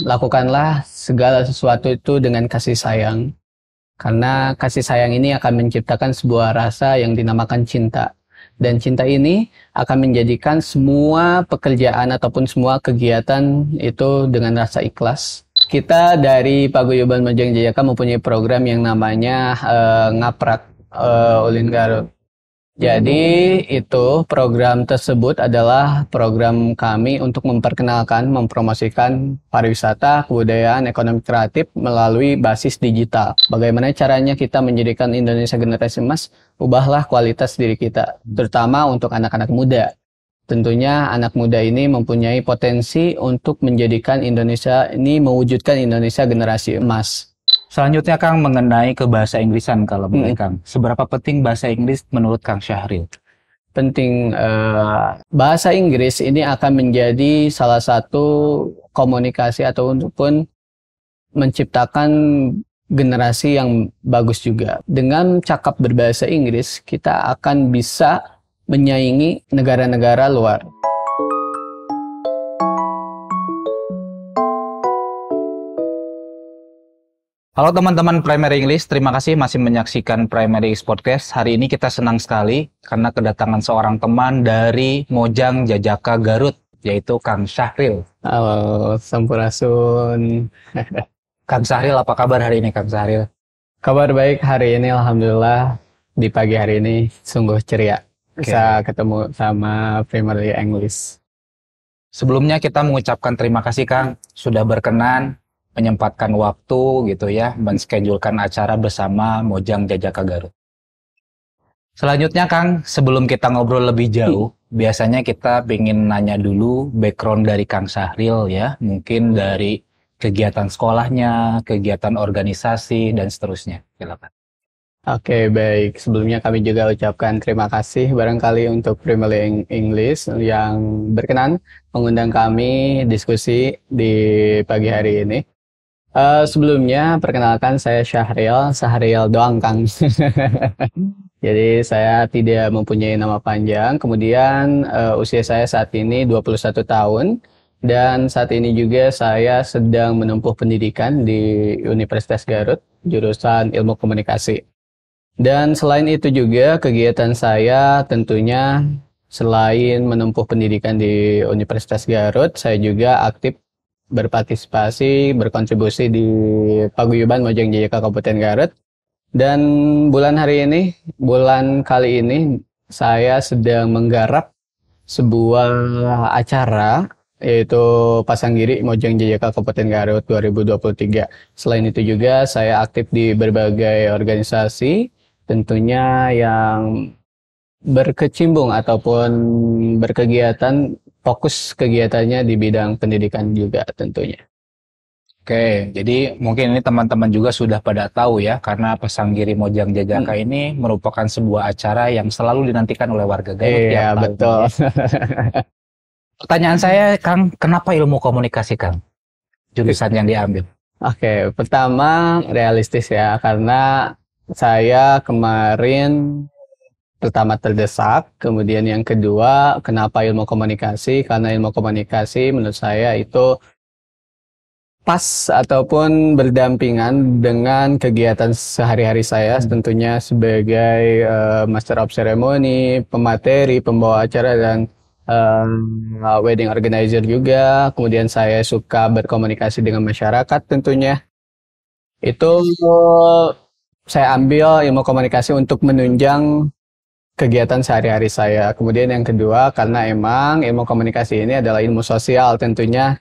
lakukanlah segala sesuatu itu dengan kasih sayang. Karena kasih sayang ini akan menciptakan sebuah rasa yang dinamakan cinta. Dan cinta ini akan menjadikan semua pekerjaan ataupun semua kegiatan itu dengan rasa ikhlas. Kita dari Paguyuban Mojang Jayaka mempunyai program yang namanya Ngaprak Ulin Garut. Jadi itu program tersebut adalah program kami untuk memperkenalkan, mempromosikan pariwisata, kebudayaan, ekonomi kreatif melalui basis digital. Bagaimana caranya kita menjadikan Indonesia generasi emas, ubahlah kualitas diri kita, terutama untuk anak-anak muda. Tentunya anak muda ini mempunyai potensi untuk menjadikan Indonesia ini mewujudkan Indonesia generasi emas. Selanjutnya Kang mengenai ke bahasa Inggrisan kalau boleh Kang. Seberapa penting bahasa Inggris menurut Kang Syahril? Penting bahasa Inggris ini akan menjadi salah satu komunikasi ataupun menciptakan generasi yang bagus juga. Dengan cakap berbahasa Inggris, kita akan bisa menyaingi negara-negara luar. Halo teman-teman Primary English, terima kasih masih menyaksikan Primary English Podcast. Hari ini kita senang sekali karena kedatangan seorang teman dari Mojang Jayaka Garut, yaitu Kang Syahril. Halo, Sampurasun. Kang Syahril, apa kabar hari ini Kang Syahril? Kabar baik hari ini, Alhamdulillah. Di pagi hari ini sungguh ceria. Bisa ketemu sama Primary English. Sebelumnya kita mengucapkan terima kasih Kang, sudah berkenan menyempatkan waktu gitu ya, menschedulkan acara bersama Mojang Jayaka Garut. Selanjutnya Kang, sebelum kita ngobrol lebih jauh, biasanya kita pengen nanya dulu background dari Kang Syahril ya, mungkin dari kegiatan sekolahnya, kegiatan organisasi, dan seterusnya. Silakan. Oke, baik. Sebelumnya kami juga ucapkan terima kasih barangkali untuk Primary English yang berkenan mengundang kami diskusi di pagi hari ini. Sebelumnya, perkenalkan saya Syahril doang Kang. Jadi saya tidak mempunyai nama panjang, kemudian usia saya saat ini 21 tahun, dan saat ini juga saya sedang menempuh pendidikan di Universitas Garut, jurusan Ilmu Komunikasi. Dan selain itu juga kegiatan saya tentunya selain menempuh pendidikan di Universitas Garut, saya juga aktif berpartisipasi, berkontribusi di Paguyuban Mojang Jayaka Kabupaten Garut. Dan bulan kali ini, saya sedang menggarap sebuah acara, yaitu Pasanggiri Mojang Jayaka Kabupaten Garut 2023. Selain itu juga, saya aktif di berbagai organisasi, tentunya yang berkecimpung ataupun berkegiatan, fokus kegiatannya di bidang pendidikan juga tentunya. Oke, jadi mungkin ini teman-teman juga sudah pada tahu ya, karena Pasanggiri Mojang Jayaka ini merupakan sebuah acara yang selalu dinantikan oleh warga Garut. Iya, betul. Pertanyaan saya, Kang, kenapa ilmu komunikasi, Kang? Jurusan yang diambil. Oke, pertama realistis ya, karena saya kemarin pertama terdesak, kemudian yang kedua, kenapa ilmu komunikasi? Karena ilmu komunikasi menurut saya itu pas ataupun berdampingan dengan kegiatan sehari-hari saya, tentunya sebagai Master of Ceremony, pemateri, pembawa acara, dan wedding organizer juga. Kemudian saya suka berkomunikasi dengan masyarakat tentunya. Itu saya ambil ilmu komunikasi untuk menunjang kegiatan sehari-hari saya. Kemudian yang kedua, karena emang ilmu komunikasi ini adalah ilmu sosial tentunya.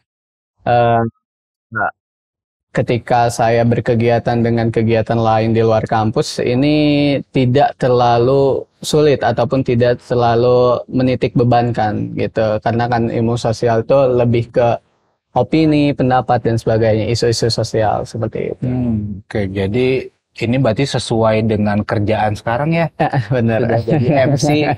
Ketika saya berkegiatan dengan kegiatan lain di luar kampus, ini tidak terlalu sulit ataupun tidak terlalu menitik bebankan gitu. Karena kan ilmu sosial itu lebih ke opini, pendapat, dan sebagainya, isu-isu sosial seperti itu. Oke, jadi ini berarti sesuai dengan kerjaan sekarang ya? Benar. Sudah jadi MC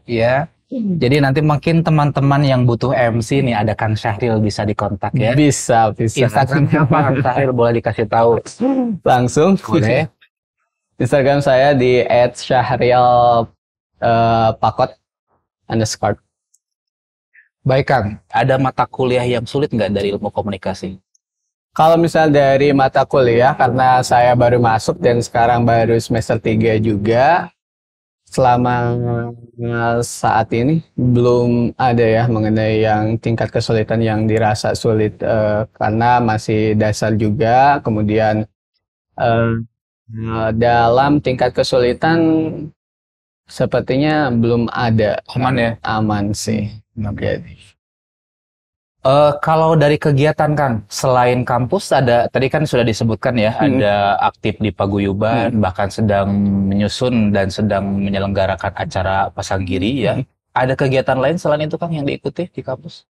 ya. Jadi nanti mungkin teman-teman yang butuh MC nih, ada Kang Syahril bisa dikontak ya. Bisa. Instagramnya apa Kang Syahril, boleh dikasih tahu? Langsung. Boleh. Instagram saya di @syahril_pakot_. Baik Kang, ada mata kuliah yang sulit nggak dari ilmu komunikasi? Kalau misal dari mata kuliah, karena saya baru masuk dan sekarang baru semester 3 juga, selama saat ini belum ada ya mengenai yang tingkat kesulitan yang dirasa sulit karena masih dasar juga. Kemudian eh, dalam tingkat kesulitan sepertinya belum ada. Aman ya? Aman sih. Jadi. Kalau dari kegiatan Kang, selain kampus ada, tadi kan sudah disebutkan ya, ada aktif di paguyuban, bahkan sedang menyusun dan sedang menyelenggarakan acara Pasanggiri ya. Ada kegiatan lain selain itu Kang yang diikuti di kampus?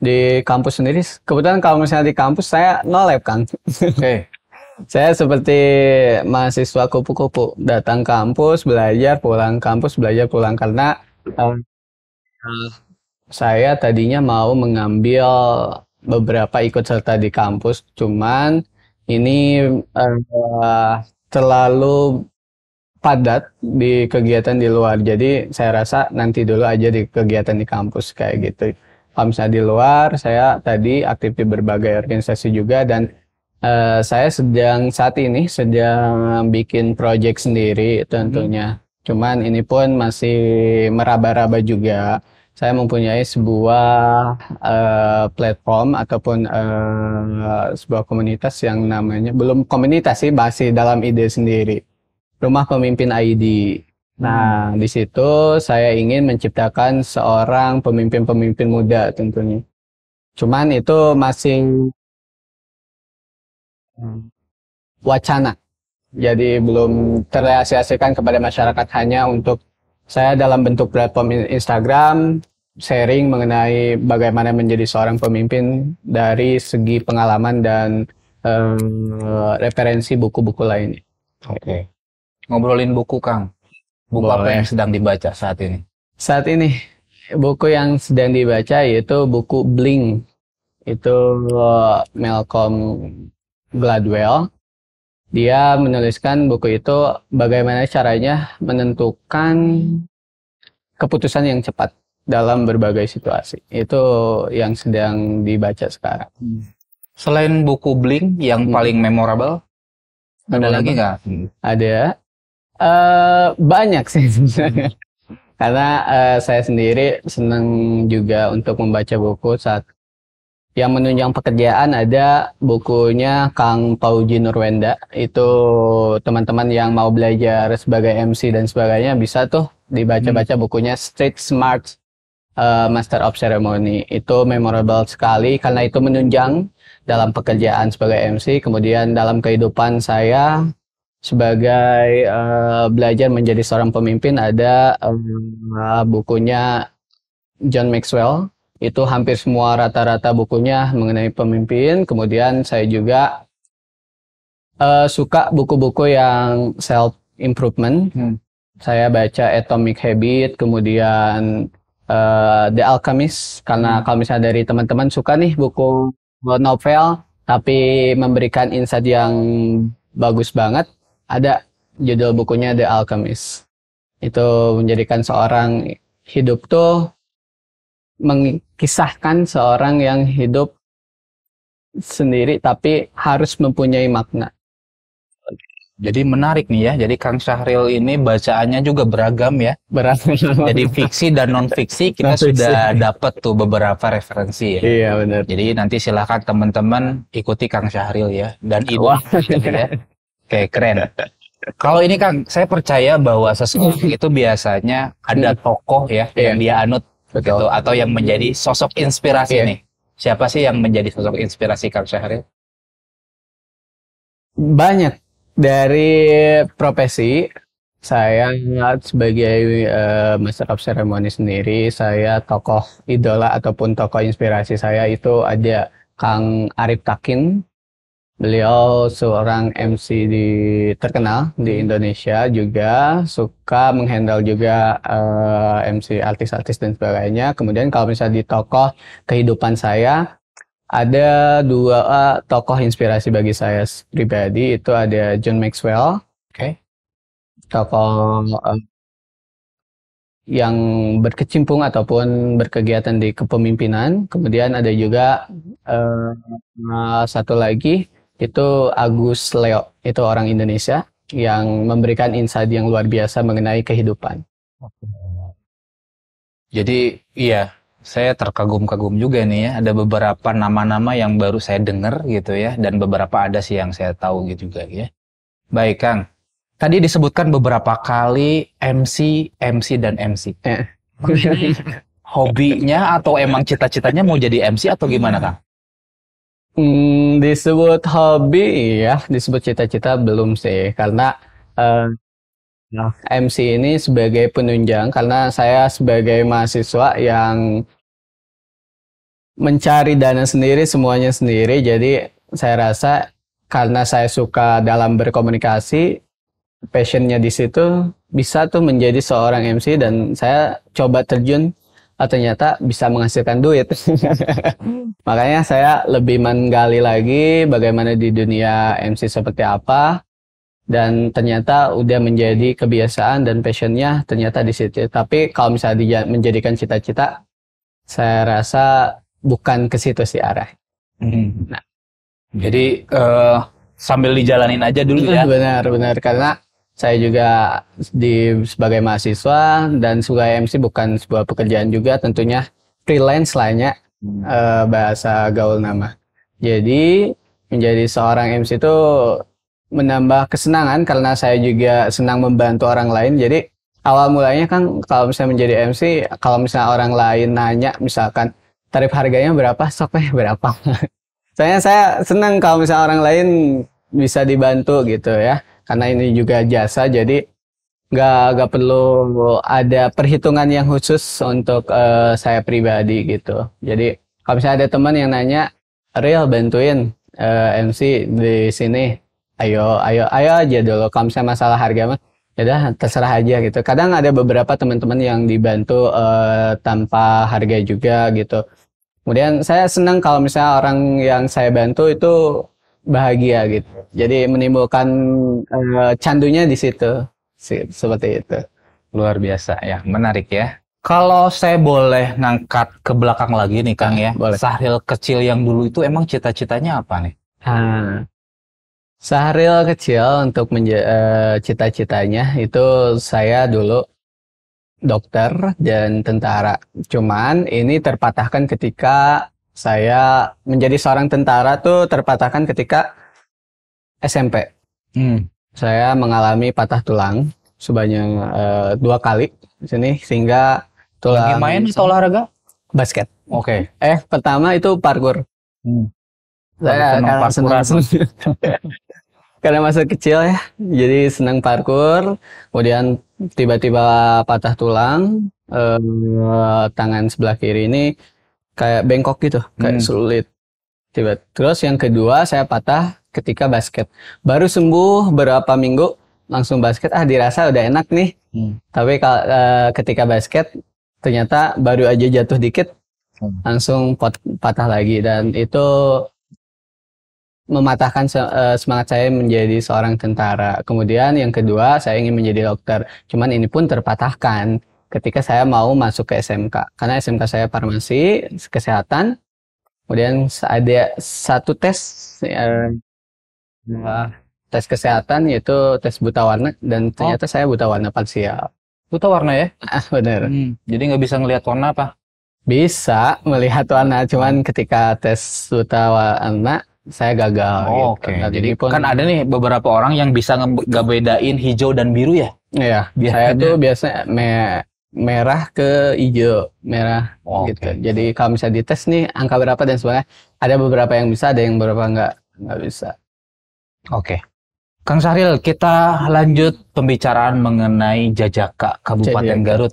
Di kampus sendiri, kebetulan kalau misalnya di kampus saya no lab Kang. Oke. Saya seperti mahasiswa kupu-kupu, datang kampus, belajar, pulang kampus, belajar, pulang. Karena eh, saya tadinya mau mengambil beberapa ikut serta di kampus, cuman ini terlalu padat di kegiatan di luar. Jadi saya rasa nanti dulu aja di kegiatan di kampus kayak gitu. Kalau misalnya di luar, saya tadi aktif di berbagai organisasi juga dan saya saat ini sedang bikin project sendiri tentunya. Cuman ini pun masih meraba-raba juga. Saya mempunyai sebuah platform ataupun sebuah komunitas yang namanya belum komunitas sih, masih dalam ide sendiri. Rumah Pemimpin ID. Nah, di situ saya ingin menciptakan seorang pemimpin-pemimpin muda tentunya. Cuman itu masih wacana. Jadi belum terrealisasikan kepada masyarakat hanya untuk saya dalam bentuk platform Instagram sharing mengenai bagaimana menjadi seorang pemimpin dari segi pengalaman dan referensi buku-buku lainnya. Oke. Ngobrolin buku Kang. Buku apa yang sedang dibaca saat ini? Saat ini buku yang sedang dibaca yaitu buku Blink. Itu Malcolm Gladwell. Dia menuliskan buku itu bagaimana caranya menentukan keputusan yang cepat dalam berbagai situasi. Itu yang sedang dibaca sekarang. Selain buku Blink yang paling memorable, ada lagi nggak? Ada. Banyak sih sebenarnya. Karena saya sendiri senang juga untuk membaca buku saat yang menunjang pekerjaan. Ada bukunya Kang Pauji Nurwenda. Itu teman-teman yang mau belajar sebagai MC dan sebagainya bisa tuh dibaca-baca bukunya Street Smart Master of Ceremony. Itu memorable sekali karena itu menunjang dalam pekerjaan sebagai MC. Kemudian dalam kehidupan saya sebagai belajar menjadi seorang pemimpin ada bukunya John Maxwell. Itu hampir semua rata-rata bukunya mengenai pemimpin. Kemudian saya juga suka buku-buku yang self improvement. Saya baca Atomic Habit, kemudian The Alchemist. Karena kalau misalnya dari teman-teman suka nih buku novel tapi memberikan insight yang bagus banget, ada judul bukunya The Alchemist. Itu menjadikan seorang hidup tuh mengisahkan seorang yang hidup sendiri tapi harus mempunyai makna. Jadi menarik nih ya. Jadi Kang Syahril ini bacaannya juga beragam ya. Beragam. Jadi fiksi dan non fiksi kita sudah dapat tuh beberapa referensi ya. Iya benar. Jadi nanti silakan teman-teman ikuti Kang Syahril ya dan ini gitu ya. Oke, keren. Kalau ini Kang, saya percaya bahwa seseorang itu biasanya ada tokoh ya yang dia anut gitu, atau yang menjadi sosok inspirasi nih. Siapa sih yang menjadi sosok inspirasi Kang Syahril? Banyak. Dari profesi, saya sebagai Master of Ceremony sendiri, saya tokoh idola ataupun tokoh inspirasi saya itu ada Kang Arif Takin. Beliau seorang MC terkenal di Indonesia, juga suka menghandle juga MC artis-artis dan sebagainya. Kemudian kalau misalnya di tokoh kehidupan saya, ada dua tokoh inspirasi bagi saya pribadi. Itu ada John Maxwell, tokoh yang berkecimpung ataupun berkegiatan di kepemimpinan. Kemudian ada juga satu lagi itu Agus Leo, itu orang Indonesia yang memberikan insight yang luar biasa mengenai kehidupan. Jadi iya, saya terkagum-kagum juga nih ya. Ada beberapa nama-nama yang baru saya dengar gitu ya, dan beberapa ada sih yang saya tahu gitu juga ya. Baik Kang, tadi disebutkan beberapa kali MC, MC dan MC. Ini hobinya atau emang cita-citanya mau jadi MC atau gimana Kang? Disebut hobi ya, disebut cita-cita belum sih, karena MC ini sebagai penunjang, karena saya sebagai mahasiswa yang mencari dana sendiri, semuanya sendiri, jadi saya rasa karena saya suka dalam berkomunikasi, passionnya di situ bisa tuh menjadi seorang MC dan saya coba terjun, ternyata bisa menghasilkan duit. Makanya saya lebih menggali lagi bagaimana di dunia MC seperti apa, dan ternyata udah menjadi kebiasaan dan passionnya ternyata di situ. Tapi kalau misalnya menjadikan cita-cita, saya rasa bukan ke situ sih arah. Nah, jadi sambil dijalanin aja dulu ya. Benar, karena saya juga sebagai mahasiswa dan sebagai MC bukan sebuah pekerjaan juga, tentunya freelance lainnya, bahasa gaul nama. Jadi menjadi seorang MC itu menambah kesenangan karena saya juga senang membantu orang lain. Jadi awal mulanya kan kalau misalnya menjadi MC, kalau misalnya orang lain nanya misalkan tarif harganya berapa, soknya berapa. Soalnya saya senang kalau misalnya orang lain bisa dibantu gitu ya, karena ini juga jasa, jadi nggak perlu ada perhitungan yang khusus untuk saya pribadi gitu. Jadi kalau misalnya ada teman yang nanya, Real bantuin MC di sini, ayo aja dulu. Kalau misalnya masalah harga mah, ya udah terserah aja gitu. Kadang ada beberapa teman-teman yang dibantu tanpa harga juga gitu. Kemudian saya senang kalau misalnya orang yang saya bantu itu bahagia gitu. Jadi menimbulkan candunya di situ. Seperti itu. Luar biasa ya, menarik ya. Kalau saya boleh ngangkat ke belakang lagi nih Kang ya, boleh. Sahril kecil yang dulu itu emang cita-citanya apa nih? Sahril kecil untuk cita-citanya itu saya dulu dokter dan tentara. Cuman ini terpatahkan ketika saya menjadi seorang tentara tuh terpatahkan ketika SMP. Saya mengalami patah tulang sebanyak 2 kali di sini, sehingga tulang. Lagi main atau olahraga? Basket. Oke. Pertama itu parkour. Saya karena senang karena masa kecil ya, jadi senang parkour. Kemudian tiba-tiba patah tulang, tangan sebelah kiri ini kayak bengkok gitu, kayak sulit. Terus yang kedua saya patah ketika basket. Baru sembuh berapa minggu langsung basket, dirasa udah enak nih. Tapi ketika basket ternyata baru aja jatuh dikit langsung patah lagi, dan itu mematahkan semangat saya menjadi seorang tentara. Kemudian yang kedua saya ingin menjadi dokter. Cuman ini pun terpatahkan ketika saya mau masuk ke SMK. Karena SMK saya farmasi kesehatan. Kemudian ada satu tes tes kesehatan, yaitu tes buta warna, dan ternyata saya buta warna parsial. Buta warna ya? Bener. Jadi nggak bisa ngelihat warna apa? Bisa melihat warna, cuman ketika tes buta warna saya gagal. Oke. Jadi kan ada nih beberapa orang yang bisa ngebedain hijau dan biru ya? Iya. Saya tuh biasanya merah ke hijau, merah gitu. Jadi kalau misalnya dites nih angka berapa dan sebagainya, ada beberapa yang bisa, ada yang beberapa nggak bisa. Oke. Kang Sahril, kita lanjut pembicaraan mengenai Jajaka Kabupaten Garut.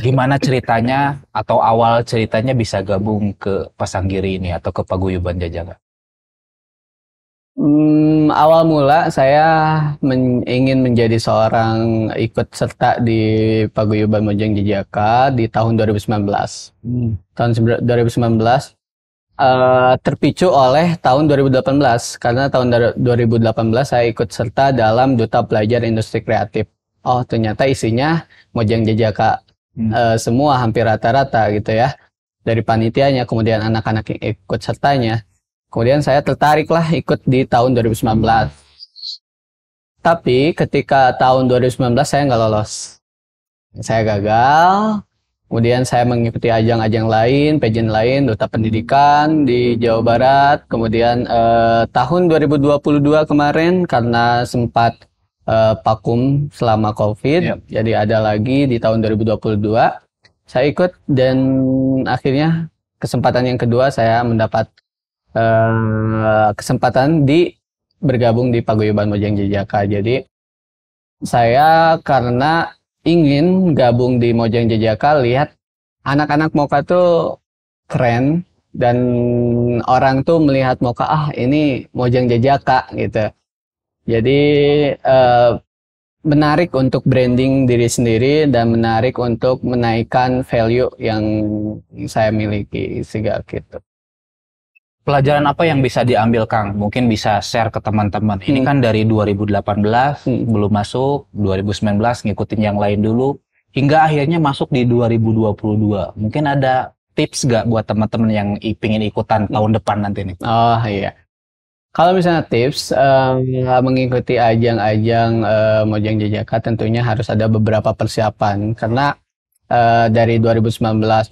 Gimana ceritanya atau awal ceritanya bisa gabung ke Pasanggiri ini atau ke Paguyuban Jajaka? Awal mula saya ingin menjadi seorang ikut serta di Paguyuban Mojang Jajaka di tahun 2019. Tahun 2019 terpicu oleh tahun 2018, karena tahun 2018 saya ikut serta dalam Duta Pelajar Industri Kreatif. oh ternyata isinya Mojang Jajaka semua hampir rata-rata gitu ya. Dari panitianya, kemudian anak-anak yang ikut sertanya. Kemudian saya tertarik lah ikut di tahun 2019. Tapi ketika tahun 2019 saya nggak lolos. Saya gagal. Kemudian saya mengikuti ajang-ajang lain, pageant lain, duta pendidikan di Jawa Barat. Kemudian tahun 2022 kemarin karena sempat vakum selama COVID, jadi ada lagi di tahun 2022. Saya ikut dan akhirnya kesempatan yang kedua saya mendapat kesempatan bergabung di Paguyuban Mojang Jajaka. Jadi saya karena ingin gabung di Mojang Jajaka, lihat anak-anak Moka tuh keren dan orang tuh melihat Moka, ini Mojang Jajaka gitu. Jadi menarik untuk branding diri sendiri dan menarik untuk menaikkan value yang saya miliki sehingga gitu. Pelajaran apa yang bisa diambil Kang? Mungkin bisa share ke teman-teman. Ini kan dari 2018 belum masuk, 2019 ngikutin yang lain dulu, hingga akhirnya masuk di 2022. Mungkin ada tips gak buat teman-teman yang pingin ikutan tahun depan nanti nih? Oh iya. Kalau misalnya tips mengikuti ajang-ajang Mojang Jajaka tentunya harus ada beberapa persiapan karena dari 2019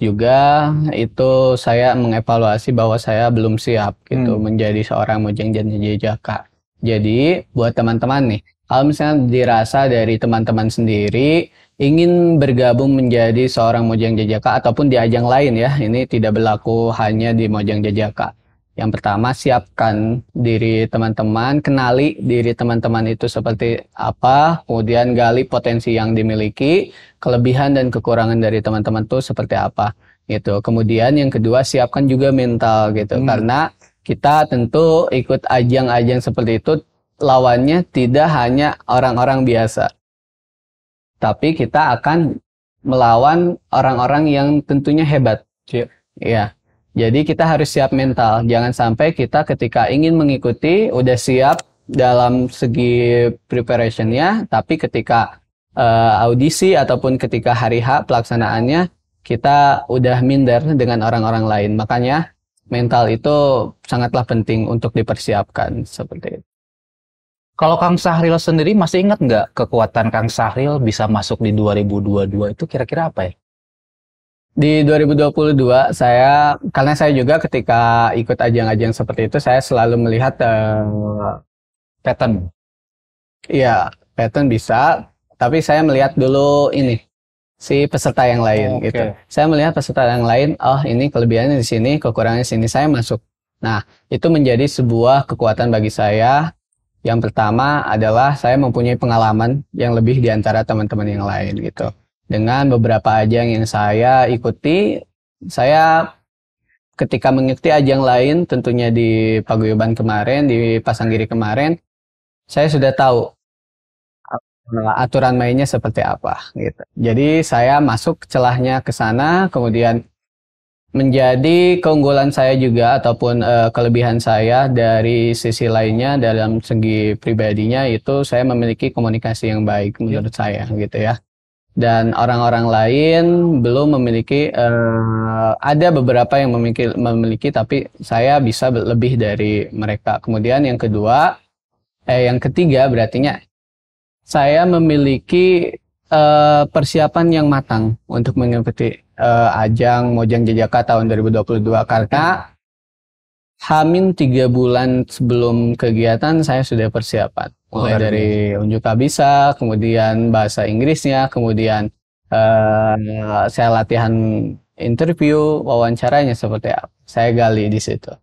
juga itu saya mengevaluasi bahwa saya belum siap gitu menjadi seorang Mojang Jajaka. Jadi buat teman-teman nih, kalau misalnya dirasa dari teman-teman sendiri ingin bergabung menjadi seorang Mojang Jajaka ataupun di ajang lain ya, ini tidak berlaku hanya di Mojang Jajaka. Yang pertama, siapkan diri teman-teman, kenali diri teman-teman itu seperti apa, kemudian gali potensi yang dimiliki, kelebihan dan kekurangan dari teman-teman itu seperti apa, gitu. Kemudian yang kedua, siapkan juga mental, gitu. Karena kita tentu ikut ajang-ajang seperti itu, lawannya tidak hanya orang-orang biasa, tapi kita akan melawan orang-orang yang tentunya hebat. Ya. Jadi kita harus siap mental, jangan sampai kita ketika ingin mengikuti udah siap dalam segi preparationnya, tapi ketika audisi ataupun ketika hari H pelaksanaannya kita udah minder dengan orang-orang lain. Makanya mental itu sangatlah penting untuk dipersiapkan seperti itu. Kalau Kang Sahril sendiri masih ingat nggak kekuatan Kang Sahril bisa masuk di 2022 itu kira-kira apa ya? Di 2022 karena saya juga ketika ikut ajang-ajang seperti itu saya selalu melihat Pattern. Iya, pattern bisa, tapi saya melihat dulu ini si peserta yang lain gitu. Saya melihat peserta yang lain, oh ini kelebihannya di sini, kekurangannya di sini, saya masuk. Nah, itu menjadi sebuah kekuatan bagi saya. Yang pertama adalah saya mempunyai pengalaman yang lebih di antara teman-teman yang lain gitu. Dengan beberapa ajang yang saya ikuti, saya ketika mengikuti ajang lain, tentunya di Paguyuban kemarin, di Pasanggiri kemarin, saya sudah tahu aturan mainnya seperti apa gitu. Jadi saya masuk celahnya ke sana, kemudian menjadi keunggulan saya juga ataupun kelebihan saya dari sisi lainnya dalam segi pribadinya itu saya memiliki komunikasi yang baik menurut saya gitu ya. Dan orang-orang lain belum memiliki, ada beberapa yang memiliki tapi saya bisa lebih dari mereka. Kemudian yang ketiga berartinya saya memiliki persiapan yang matang untuk mengikuti ajang Mojang Jajaka tahun 2022 karena Hamin 3 bulan sebelum kegiatan saya sudah persiapan. Mulai dari unjuk kabisa, kemudian bahasa Inggrisnya, kemudian saya latihan interview, wawancaranya seperti apa. Saya gali di situ.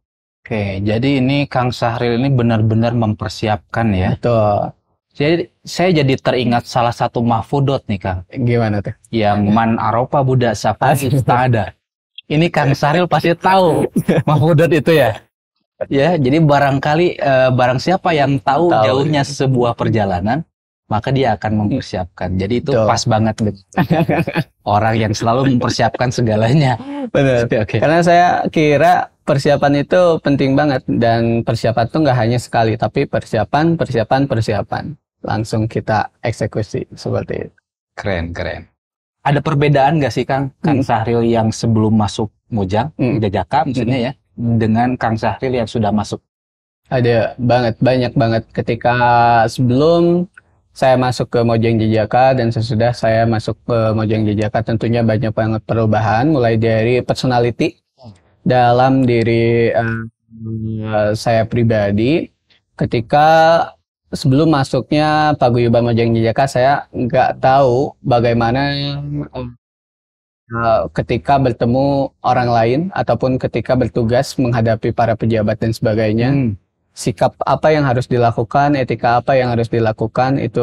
Oke, jadi ini Kang Sahril ini benar-benar mempersiapkan ya. Betul. Jadi saya jadi teringat salah satu mahfudot nih Kang. Gimana tuh? Yang man aropa budak sapa ada. Ini Kang Sahril pasti tahu mahfudot itu ya. Ya, jadi barangkali barang siapa yang tahu jauhnya sebuah perjalanan, maka dia akan mempersiapkan. Jadi itu pas banget gitu. Orang yang selalu mempersiapkan segalanya. Benar. Karena saya kira persiapan itu penting banget dan persiapan itu nggak hanya sekali, tapi persiapan. langsung kita eksekusi seperti itu. Keren, keren. Ada perbedaan nggak sih Kang Syahril yang sebelum masuk Mojang, Jajaka maksudnya ya, dengan Kang Syahril yang sudah masuk? Ada banget, banyak banget. Ketika sebelum saya masuk ke Mojang Jajaka dan sesudah saya masuk ke Mojang Jajaka, tentunya banyak banget perubahan, mulai dari personality dalam diri saya pribadi. Ketika sebelum masuknya Paguyuban Mojang Jajaka, saya nggak tahu bagaimana ketika bertemu orang lain ataupun ketika bertugas menghadapi para pejabat dan sebagainya. Sikap apa yang harus dilakukan, etika apa yang harus dilakukan, itu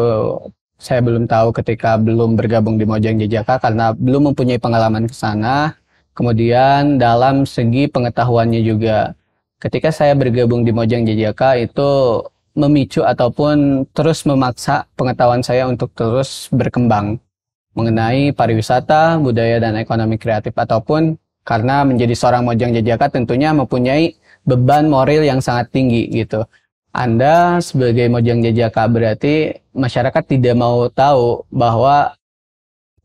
saya belum tahu ketika belum bergabung di Mojang Jajaka karena belum mempunyai pengalaman ke sana. Kemudian dalam segi pengetahuannya juga, ketika saya bergabung di Mojang Jajaka itu memicu ataupun terus memaksa pengetahuan saya untuk terus berkembang mengenai pariwisata, budaya, dan ekonomi kreatif, ataupun karena menjadi seorang Mojang Jajaka tentunya mempunyai beban moral yang sangat tinggi gitu. Anda sebagai Mojang Jajaka berarti masyarakat tidak mau tahu bahwa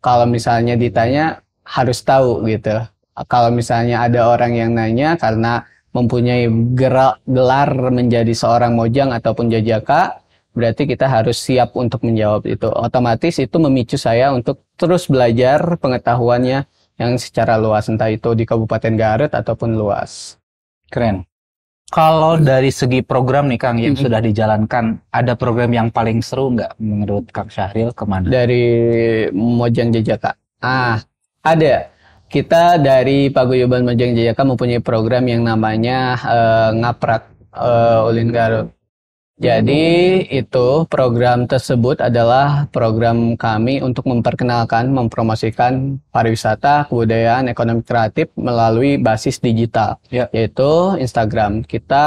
kalau misalnya ditanya harus tahu gitu. Kalau misalnya ada orang yang nanya karena mempunyai gelar menjadi seorang Mojang ataupun Jajaka, berarti kita harus siap untuk menjawab itu. Otomatis itu memicu saya untuk terus belajar pengetahuannya yang secara luas, entah itu di Kabupaten Garut ataupun luas. Keren. Kalau dari segi program nih Kang yang sudah dijalankan, ada program yang paling seru nggak menurut Kang Syahril kemana? Dari Mojang Jajaka. Ada. Kita dari Paguyuban Mojang Jajaka mempunyai program yang namanya Ngaprak Ulin Garut. Jadi itu program tersebut adalah program kami untuk memperkenalkan, mempromosikan pariwisata, kebudayaan, ekonomi kreatif melalui basis digital, yaitu Instagram. Kita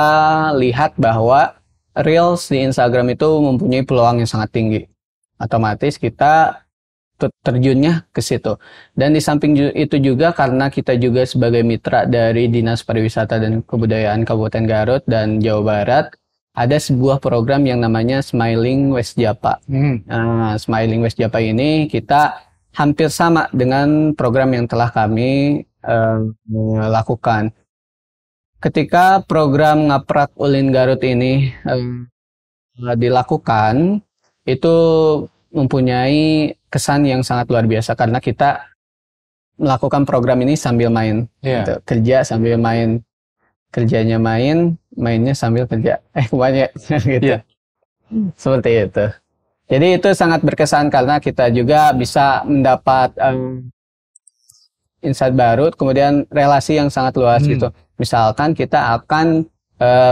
lihat bahwa Reels di Instagram itu mempunyai peluang yang sangat tinggi. Otomatis kita terjunnya ke situ. Dan di samping itu juga karena kita juga sebagai mitra dari Dinas Pariwisata dan Kebudayaan Kabupaten Garut dan Jawa Barat, ada sebuah program yang namanya Smiling West Japa. Smiling West Japa ini kita hampir sama dengan program yang telah kami lakukan. Ketika program Ngaprak Ulin Garut ini dilakukan, itu mempunyai kesan yang sangat luar biasa karena kita melakukan program ini sambil main, gitu. Kerja sambil main. Kerjanya main, mainnya sambil kerja. Banyak gitu. Seperti itu. Jadi itu sangat berkesan karena kita juga bisa mendapat insight baru, kemudian relasi yang sangat luas gitu. Misalkan kita akan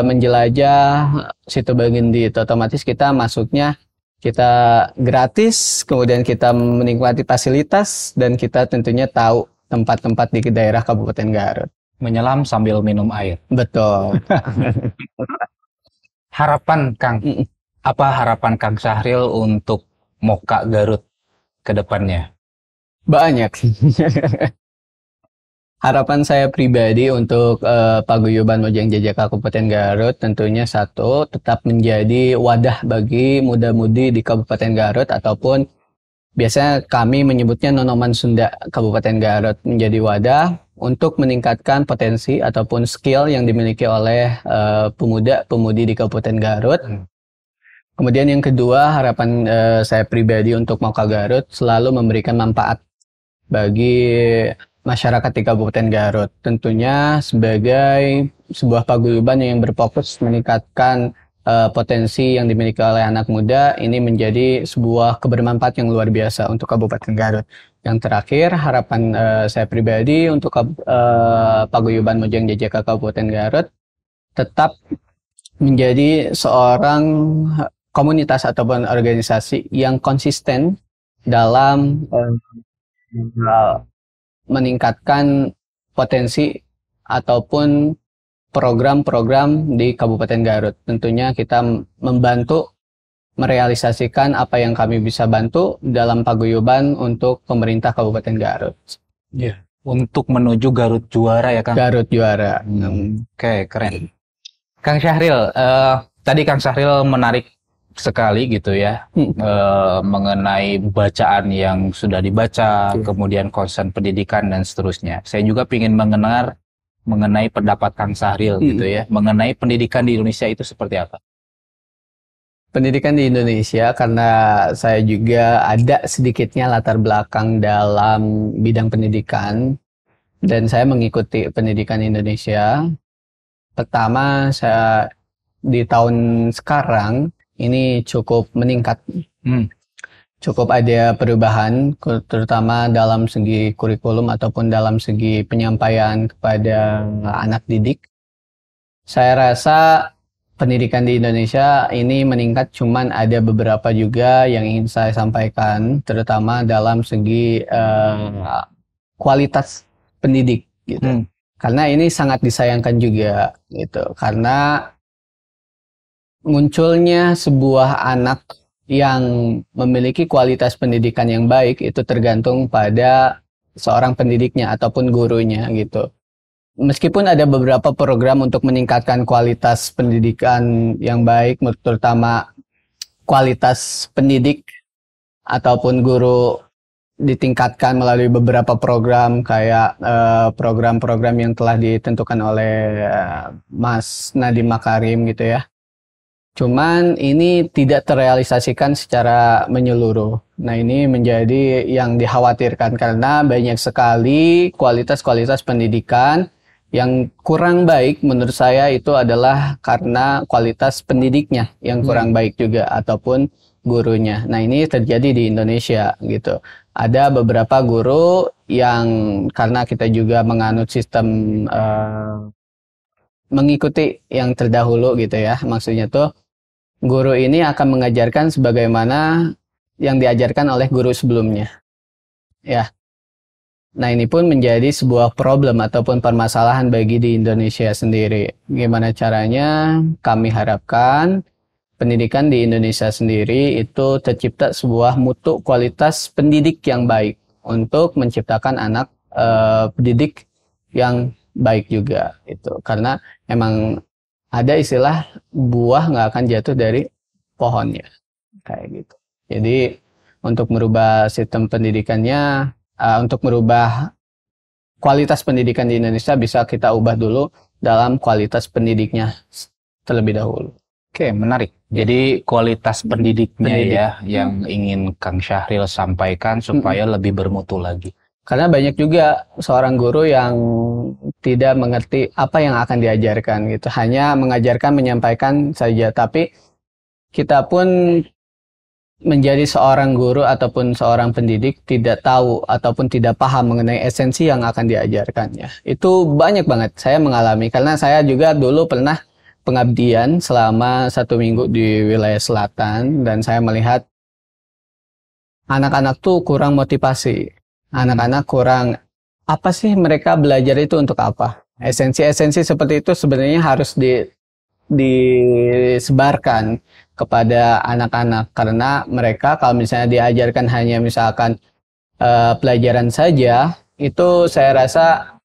menjelajah Situ Bagendit, otomatis kita masuknya kita gratis, kemudian kita menikmati fasilitas dan kita tentunya tahu tempat-tempat di daerah Kabupaten Garut. Menyelam sambil minum air. Betul. Harapan Kang, apa harapan Kang Syahril untuk Moka Garut ke depannya? Banyak. Harapan saya pribadi untuk Paguyuban Mojang Jajaka Kabupaten Garut tentunya satu, tetap menjadi wadah bagi muda-mudi di Kabupaten Garut ataupun biasanya kami menyebutnya Nonoman Sunda Kabupaten Garut, menjadi wadah untuk meningkatkan potensi ataupun skill yang dimiliki oleh pemuda-pemudi di Kabupaten Garut. Kemudian yang kedua, harapan saya pribadi untuk Moka Garut selalu memberikan manfaat bagi masyarakat di Kabupaten Garut. Tentunya sebagai sebuah paguyuban yang berfokus meningkatkan potensi yang dimiliki oleh anak muda, ini menjadi sebuah kebermanfaat yang luar biasa untuk Kabupaten Garut. Yang terakhir, harapan saya pribadi untuk Paguyuban Mojang Jajaka Kabupaten Garut tetap menjadi seorang komunitas ataupun organisasi yang konsisten dalam meningkatkan potensi ataupun program-program di Kabupaten Garut. Tentunya kita membantu merealisasikan apa yang kami bisa bantu dalam paguyuban untuk pemerintah Kabupaten Garut. Untuk menuju Garut juara ya Kang? Garut juara. Oke, keren. Kang Syahril, tadi Kang Syahril menarik sekali gitu ya, Hmm. mengenai bacaan yang sudah dibaca, Oke. kemudian konsen pendidikan dan seterusnya. Saya juga ingin mengenal mengenai pendapat Kang Sahril gitu Hmm. ya, mengenai pendidikan di Indonesia itu seperti apa. Pendidikan di Indonesia, karena saya juga ada sedikitnya latar belakang dalam bidang pendidikan dan saya mengikuti pendidikan Indonesia. Pertama, saya di tahun sekarang ini cukup meningkat, Hmm. cukup ada perubahan, terutama dalam segi kurikulum ataupun dalam segi penyampaian kepada anak didik. Saya rasa pendidikan di Indonesia ini meningkat, cuman ada beberapa juga yang ingin saya sampaikan, terutama dalam segi kualitas pendidik gitu. Hmm. Karena ini sangat disayangkan juga gitu. Karena munculnya sebuah anak yang memiliki kualitas pendidikan yang baik itu tergantung pada seorang pendidiknya ataupun gurunya gitu. Meskipun ada beberapa program untuk meningkatkan kualitas pendidikan yang baik, terutama kualitas pendidik ataupun guru ditingkatkan melalui beberapa program kayak program-program yang telah ditentukan oleh Mas Nadiem Makarim gitu ya. Cuman ini tidak terrealisasikan secara menyeluruh. Nah, ini menjadi yang dikhawatirkan karena banyak sekali kualitas-kualitas pendidikan yang kurang baik menurut saya itu adalah karena kualitas pendidiknya yang kurang baik juga ataupun gurunya. Nah, ini terjadi di Indonesia gitu. Ada beberapa guru yang karena kita juga menganut sistem mengikuti yang terdahulu gitu ya. Maksudnya tuh guru ini akan mengajarkan sebagaimana yang diajarkan oleh guru sebelumnya. Ya. Nah, ini pun menjadi sebuah problem ataupun permasalahan bagi di Indonesia sendiri. Gimana caranya kami harapkan pendidikan di Indonesia sendiri itu tercipta sebuah mutu kualitas pendidik yang baik untuk menciptakan anak pendidik yang baik juga itu. Karena emang ada istilah buah nggak akan jatuh dari pohonnya kayak gitu. Jadi untuk merubah sistem pendidikannya, untuk merubah kualitas pendidikan di Indonesia bisa kita ubah dulu dalam kualitas pendidiknya terlebih dahulu. Oke, menarik. Jadi kualitas pendidiknya Pendidik. ya yang ingin Kang Syahril sampaikan supaya lebih bermutu lagi. Karena banyak juga seorang guru yang tidak mengerti apa yang akan diajarkan gitu. Hanya mengajarkan, menyampaikan saja. Tapi kita pun menjadi seorang guru ataupun seorang pendidik tidak tahu ataupun tidak paham mengenai esensi yang akan diajarkannya. Itu banyak banget saya mengalami karena saya juga dulu pernah pengabdian selama 1 minggu di wilayah selatan dan saya melihat anak-anak tuh kurang motivasi. Anak-anak kurang apa sih mereka belajar itu untuk apa? Esensi-esensi seperti itu sebenarnya harus disebarkan kepada anak-anak karena mereka kalau misalnya diajarkan hanya misalkan pelajaran saja itu saya rasa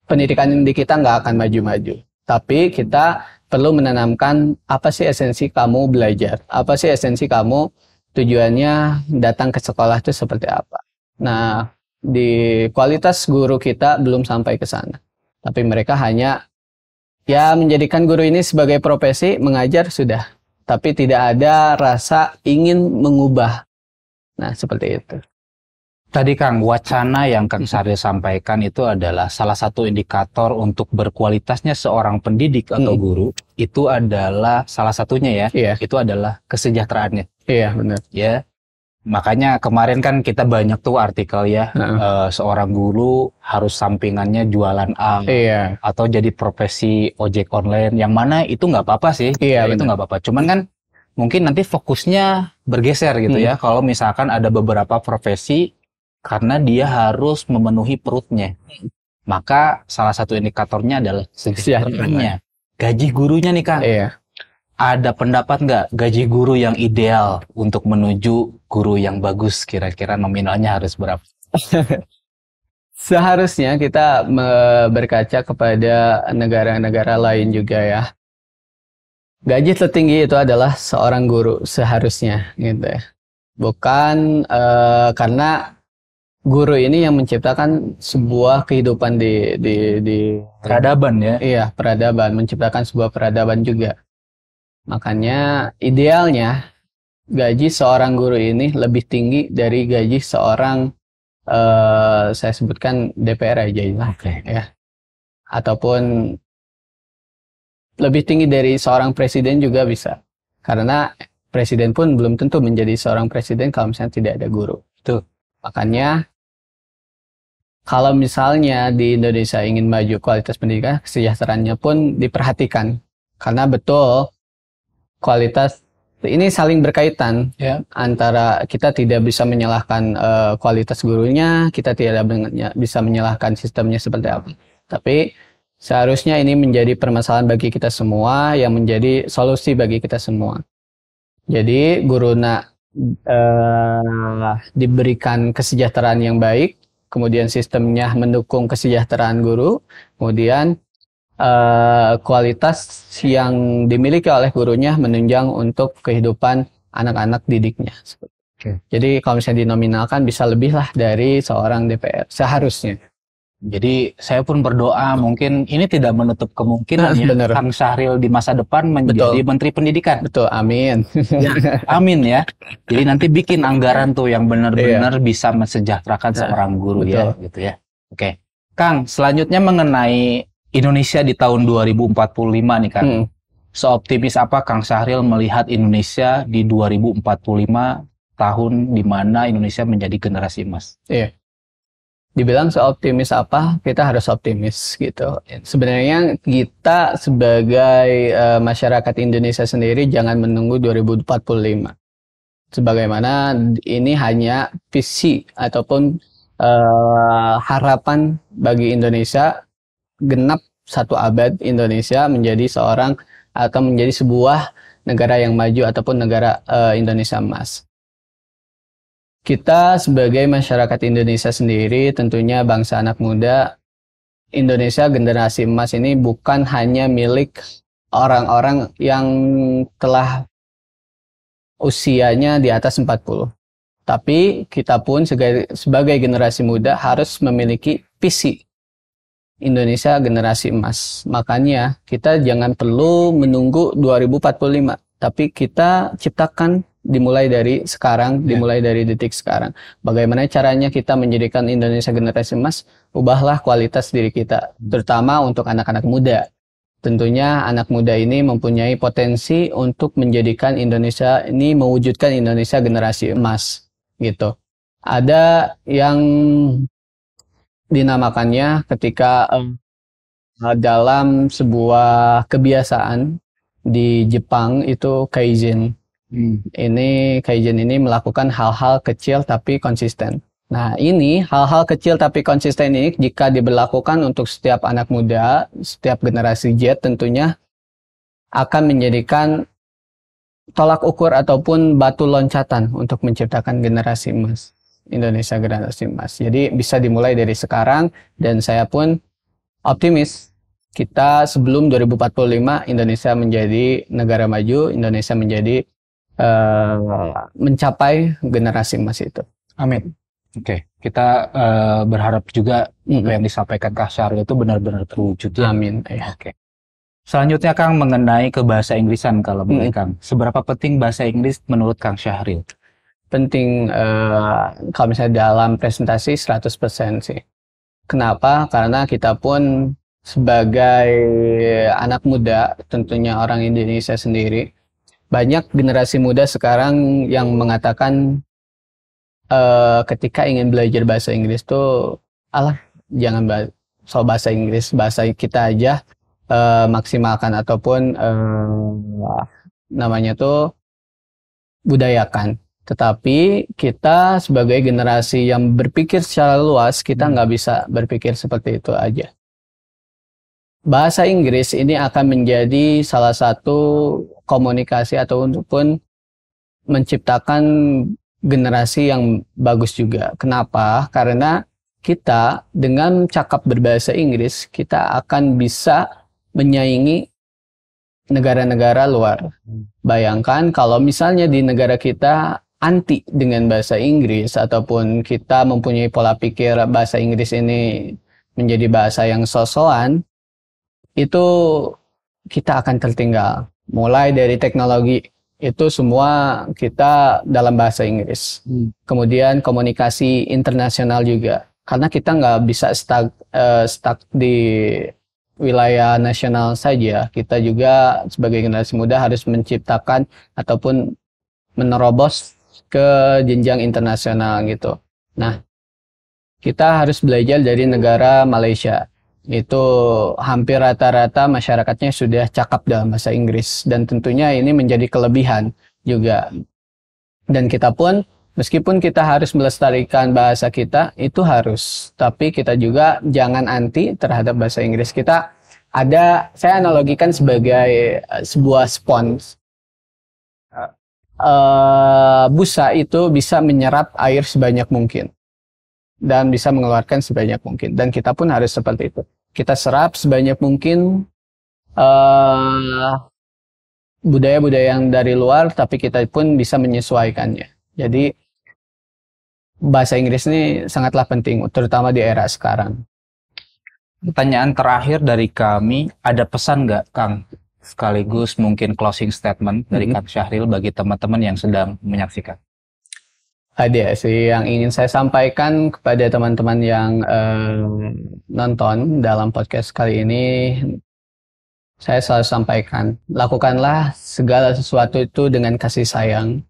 pendidikan di kita nggak akan maju-maju. Tapi kita perlu menanamkan apa sih esensi kamu belajar, apa sih esensi kamu tujuannya datang ke sekolah itu seperti apa. Nah, di kualitas guru kita belum sampai ke sana. Tapi mereka hanya ya menjadikan guru ini sebagai profesi, mengajar sudah. Tapi tidak ada rasa ingin mengubah. Nah, seperti itu. Tadi Kang, wacana yang Kang Syahril sampaikan itu adalah salah satu indikator untuk berkualitasnya seorang pendidik atau guru. Itu adalah salah satunya ya. Iya. Itu adalah kesejahteraannya. Iya, benar. Ya. Makanya kemarin kan kita banyak tuh artikel ya, seorang guru harus sampingannya jualan A, Iya. atau jadi profesi ojek online, yang mana itu nggak apa-apa sih, Iya, ya, itu nggak apa-apa. Cuman kan mungkin nanti fokusnya bergeser gitu ya, kalau misalkan ada beberapa profesi karena dia harus memenuhi perutnya, maka salah satu indikatornya adalah kesejahteraannya. Gaji gurunya nih Kang. Iya. Ada pendapat nggak gaji guru yang ideal untuk menuju guru yang bagus? Kira-kira nominalnya harus berapa? Seharusnya kita berkaca kepada negara-negara lain juga ya. gaji tertinggi itu adalah seorang guru seharusnya gitu ya. Bukan karena guru ini yang menciptakan sebuah kehidupan di Peradaban ya. iya, peradaban, menciptakan sebuah peradaban juga. Makanya idealnya gaji seorang guru ini lebih tinggi dari gaji seorang saya sebutkan DPR aja ini, ya. Ataupun lebih tinggi dari seorang presiden juga bisa. Karena presiden pun belum tentu menjadi seorang presiden kalau misalnya tidak ada guru. Tuh. Makanya kalau misalnya di Indonesia ingin maju kualitas pendidikan, kesejahteraannya pun diperhatikan. Karena betul kualitas ini saling berkaitan Ya. antara kita tidak bisa menyalahkan kualitas gurunya, kita tidak bisa menyalahkan sistemnya seperti apa. Tapi seharusnya ini menjadi permasalahan bagi kita semua, yang menjadi solusi bagi kita semua. Jadi guruna diberikan kesejahteraan yang baik, kemudian sistemnya mendukung kesejahteraan guru, kemudian kualitas yang dimiliki oleh gurunya menunjang untuk kehidupan anak-anak didiknya. Jadi kalau misalnya dinominalkan bisa lebih lah dari seorang DPR seharusnya. Jadi saya pun berdoa mungkin ini tidak menutup kemungkinan ya Bener. Kang Syahril di masa depan menjadi Betul. Menteri Pendidikan. Betul, amin. Ya, amin ya. Jadi nanti bikin anggaran tuh yang benar-benar bisa mensejahterakan seorang guru ya, gitu ya. Oke. Kang, selanjutnya mengenai Indonesia di tahun 2045 nih Kang. Seoptimis apa Kang Syahril melihat Indonesia di 2045, tahun di mana Indonesia menjadi generasi emas? Iya. Dibilang seoptimis apa, kita harus optimis gitu. Sebenarnya kita sebagai masyarakat Indonesia sendiri jangan menunggu 2045. Sebagaimana ini hanya visi ataupun harapan bagi Indonesia genap 1 abad Indonesia menjadi seorang atau menjadi sebuah negara yang maju ataupun negara Indonesia emas. Kita sebagai masyarakat Indonesia sendiri, tentunya bangsa anak muda, Indonesia generasi emas ini bukan hanya milik orang-orang yang telah usianya di atas 40. Tapi kita pun sebagai generasi muda harus memiliki visi Indonesia generasi emas. Makanya kita jangan perlu menunggu 2045, tapi kita ciptakan dimulai dari sekarang, dimulai dari detik sekarang. Bagaimana caranya kita menjadikan Indonesia generasi emas? Ubahlah kualitas diri kita, terutama untuk anak-anak muda. Tentunya anak muda ini mempunyai potensi untuk menjadikan Indonesia ini, mewujudkan Indonesia generasi emas, gitu. Ada yang dinamakannya ketika dalam sebuah kebiasaan di Jepang itu kaizen. Kaizen ini melakukan hal-hal kecil tapi konsisten. Nah, ini hal-hal kecil tapi konsisten ini jika diberlakukan untuk setiap anak muda, setiap generasi Z tentunya akan menjadikan tolak ukur ataupun batu loncatan untuk menciptakan generasi emas. Indonesia generasi emas. Jadi bisa dimulai dari sekarang dan saya pun optimis kita sebelum 2045 Indonesia menjadi negara maju, Indonesia menjadi mencapai generasi emas itu. Amin. Oke, kita berharap juga apa yang disampaikan Kang Syahril itu benar-benar terwujud ya. Amin. Oke. Selanjutnya Kang mengenai ke bahasa Inggrisan kalau boleh Kang. Seberapa penting bahasa Inggris menurut Kang Syahril? Penting kalau misalnya dalam presentasi 100% sih. Kenapa? Karena kita pun sebagai anak muda, tentunya orang Indonesia sendiri, banyak generasi muda sekarang yang mengatakan ketika ingin belajar bahasa Inggris tuh, jangan soal bahasa Inggris, bahasa kita aja maksimalkan ataupun namanya tuh budayakan. Tetapi kita sebagai generasi yang berpikir secara luas, kita nggak bisa berpikir seperti itu aja. Bahasa Inggris ini akan menjadi salah satu komunikasi ataupun menciptakan generasi yang bagus juga. Kenapa? Karena kita dengan cakap berbahasa Inggris, kita akan bisa menyaingi negara-negara luar. Bayangkan kalau misalnya di negara kita anti dengan bahasa Inggris ataupun kita mempunyai pola pikir bahasa Inggris ini menjadi bahasa yang so-soan, itu kita akan tertinggal. Mulai dari teknologi, itu semua kita dalam bahasa Inggris. Kemudian komunikasi internasional juga. Karena kita nggak bisa stuck di wilayah nasional saja. Kita juga sebagai generasi muda harus menciptakan ataupun menerobos ke jenjang internasional gitu. Nah, kita harus belajar dari negara Malaysia. Itu hampir rata-rata masyarakatnya sudah cakap dalam bahasa Inggris. Dan tentunya ini menjadi kelebihan juga. Dan kita pun, meskipun kita harus melestarikan bahasa kita, itu harus. Tapi kita juga jangan anti terhadap bahasa Inggris. Saya analogikan sebagai sebuah spons. Busa itu bisa menyerap air sebanyak mungkin. Dan bisa mengeluarkan sebanyak mungkin. Dan kita pun harus seperti itu. Kita serap sebanyak mungkin budaya-budaya yang dari luar, tapi kita pun bisa menyesuaikannya. Jadi, bahasa Inggris ini sangatlah penting, terutama di era sekarang. Pertanyaan terakhir dari kami, ada pesan nggak, Kang? Sekaligus mungkin closing statement dari Kang Syahril bagi teman-teman yang sedang menyaksikan. Ada sih yang ingin saya sampaikan kepada teman-teman yang nonton dalam podcast kali ini. Saya selalu sampaikan, lakukanlah segala sesuatu itu dengan kasih sayang.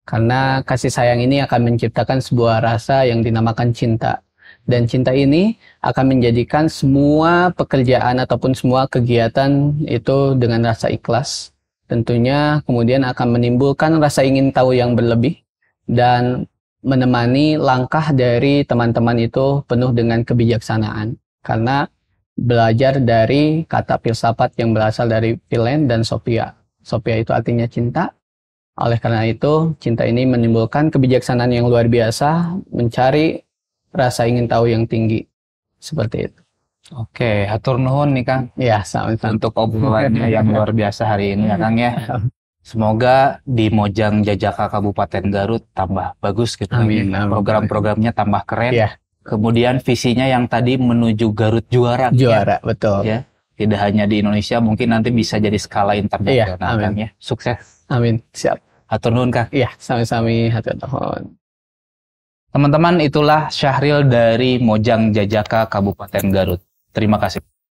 Karena kasih sayang ini akan menciptakan sebuah rasa yang dinamakan cinta. Dan cinta ini akan menjadikan semua pekerjaan ataupun semua kegiatan itu dengan rasa ikhlas. Tentunya kemudian akan menimbulkan rasa ingin tahu yang berlebih. Dan menemani langkah dari teman-teman itu penuh dengan kebijaksanaan. Karena belajar dari kata filsafat yang berasal dari Philen dan Sophia. Sophia itu artinya cinta. Oleh karena itu, cinta ini menimbulkan kebijaksanaan yang luar biasa, mencari rasa ingin tahu yang tinggi. Seperti itu. Oke, hatur nuhun nih Kang. Ya, sama-sama. Untuk obrolannya yang luar biasa hari ini ya Kang ya. Semoga di Mojang Jajaka Kabupaten Garut tambah bagus gitu. Amin. Program-programnya tambah keren. Ya. Kemudian visinya yang tadi menuju Garut juara. Juara, betul. Ya. Tidak hanya di Indonesia, mungkin nanti bisa jadi skala internasional. Iya, amin. Kang, ya. Sukses. Amin. Siap. Hatur nuhun Kang. Iya, sama-sama. Hatur nuhun. Teman-teman, itulah Syahril dari Mojang Jajaka Kabupaten Garut. Terima kasih.